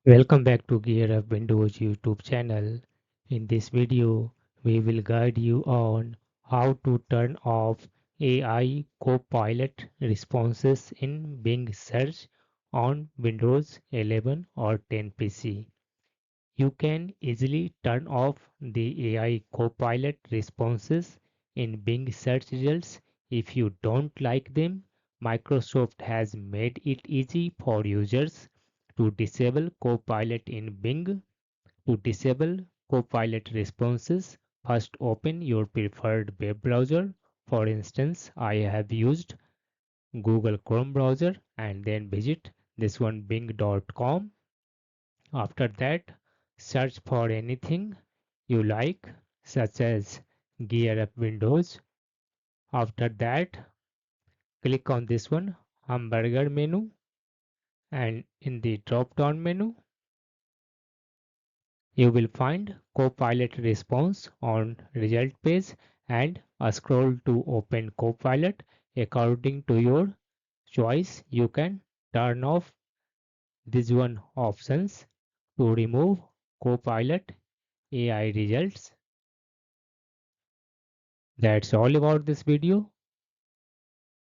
Welcome back to GearUpWindows YouTube channel. In this video, we will guide you on how to turn off AI Copilot responses in Bing search on Windows 11 or 10 PC. You can easily turn off the AI Copilot responses in Bing search results if you don't like them. Microsoft has made it easy for users to disable Copilot in Bing. To disable Copilot responses, first open your preferred web browser. For instance, I have used Google Chrome browser and then visit this one bing.com. After that, search for anything you like, such as Gear Up Windows. After that, click on this one hamburger menu, and in the drop down menu, you will find Copilot response on result page and a scroll to open Copilot. According to your choice, you can turn off this one options to remove Copilot AI results. That's all about this video.